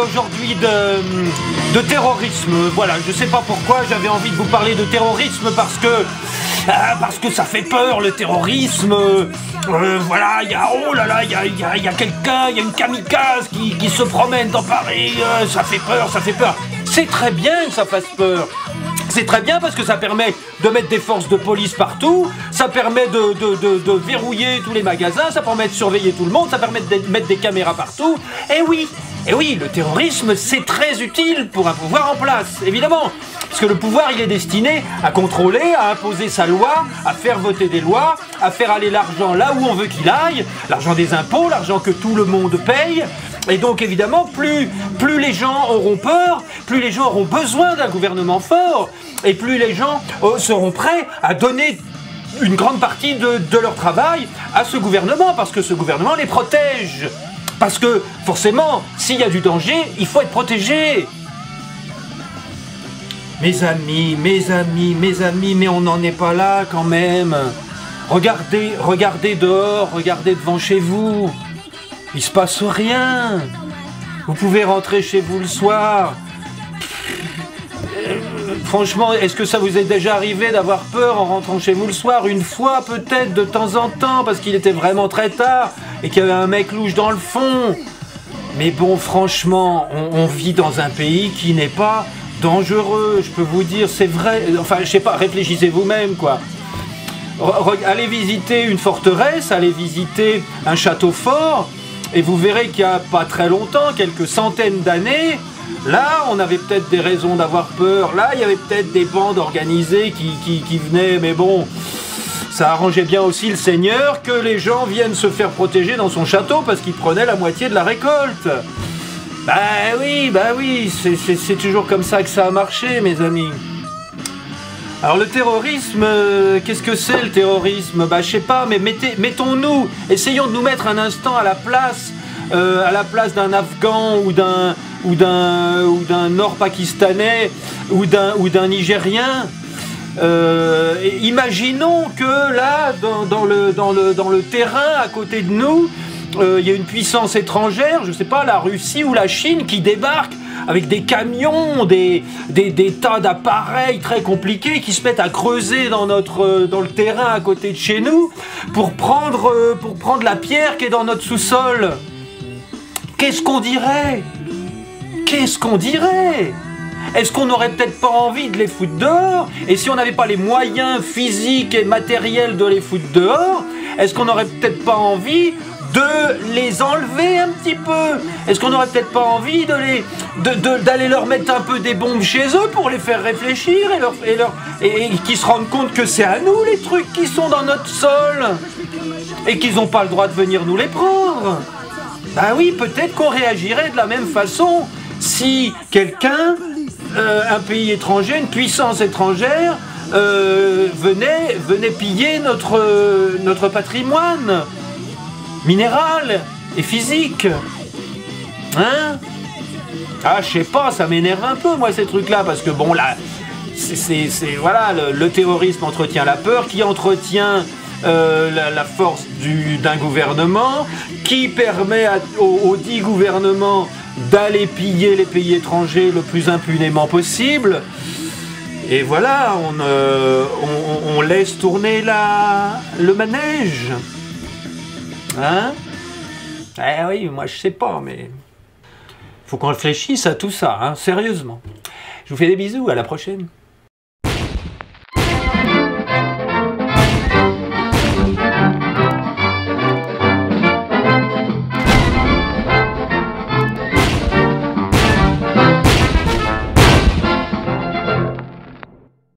aujourd'hui de terrorisme. Voilà, je sais pas pourquoi j'avais envie de vous parler de terrorisme parce que ça fait peur le terrorisme. Voilà, il y a, oh là là, il y a quelqu'un, il y a une kamikaze qui se promène dans Paris. Ça fait peur, ça fait peur. C'est très bien que ça fasse peur. C'est très bien parce que ça permet de mettre des forces de police partout, ça permet de verrouiller tous les magasins, ça permet de surveiller tout le monde, ça permet de mettre des caméras partout. Et oui, le terrorisme c'est très utile pour un pouvoir en place, évidemment. Parce que le pouvoir il est destiné à contrôler, à imposer sa loi, à faire voter des lois, à faire aller l'argent là où on veut qu'il aille, l'argent des impôts, l'argent que tout le monde paye. Et donc évidemment, plus les gens auront peur, plus les gens auront besoin d'un gouvernement fort, et plus les gens seront prêts à donner une grande partie de leur travail à ce gouvernement, parce que ce gouvernement les protège. Parce que forcément, s'il y a du danger, il faut être protégé. Mes amis, mais on n'en est pas là quand même. Regardez dehors, regardez devant chez vous. Il se passe rien. Vous pouvez rentrer chez vous le soir. Franchement, est-ce que ça vous est déjà arrivé d'avoir peur en rentrant chez vous le soir? Une fois peut-être, de temps en temps, parce qu'il était vraiment très tard et qu'il y avait un mec louche dans le fond. Mais bon, franchement, on vit dans un pays qui n'est pas dangereux, je peux vous dire, c'est vrai. Enfin, je sais pas, réfléchissez vous-même, quoi. Allez visiter une forteresse, allez visiter un château fort, et vous verrez qu'il n'y a pas très longtemps, quelques centaines d'années, là, on avait peut-être des raisons d'avoir peur. Là, il y avait peut-être des bandes organisées qui venaient, mais bon, ça arrangeait bien aussi le Seigneur que les gens viennent se faire protéger dans son château parce qu'ils prenaient la moitié de la récolte. Bah oui, c'est toujours comme ça que ça a marché, mes amis. Alors le terrorisme, qu'est-ce que c'est le terrorisme? Bah je sais pas, mais mettons-nous, essayons de nous mettre un instant à la place d'un Afghan ou d'un Nord-Pakistanais ou d'un Nigérien. Imaginons que là, dans le terrain à côté de nous, il y a une puissance étrangère, je sais pas, la Russie ou la Chine qui débarque avec des camions, des tas d'appareils très compliqués qui se mettent à creuser dans le terrain à côté de chez nous pour prendre la pierre qui est dans notre sous-sol. Qu'est-ce qu'on dirait? Qu'est-ce qu'on dirait? Est-ce qu'on n'aurait peut-être pas envie de les foutre dehors? Et si on n'avait pas les moyens physiques et matériels de les foutre dehors, est-ce qu'on n'aurait peut-être pas envie de les enlever un petit peu? Est-ce qu'on n'aurait peut-être pas envie d'aller leur mettre un peu des bombes chez eux pour les faire réfléchir et qu'ils se rendent compte que c'est à nous les trucs qui sont dans notre sol et qu'ils n'ont pas le droit de venir nous les prendre? Bah oui, peut-être qu'on réagirait de la même façon si quelqu'un, un pays étranger, une puissance étrangère venait piller notre patrimoine minéral et physique. Hein? Ah, je sais pas, ça m'énerve un peu, moi, ces trucs-là, parce que bon, là, voilà, le terrorisme entretient la peur, qui entretient la force d'un gouvernement, qui permet au dit gouvernement d'aller piller les pays étrangers le plus impunément possible. Et voilà, on laisse tourner le manège. Hein? Eh oui, moi je sais pas, mais faut qu'on réfléchisse à tout ça, hein, sérieusement. Je vous fais des bisous, à la prochaine.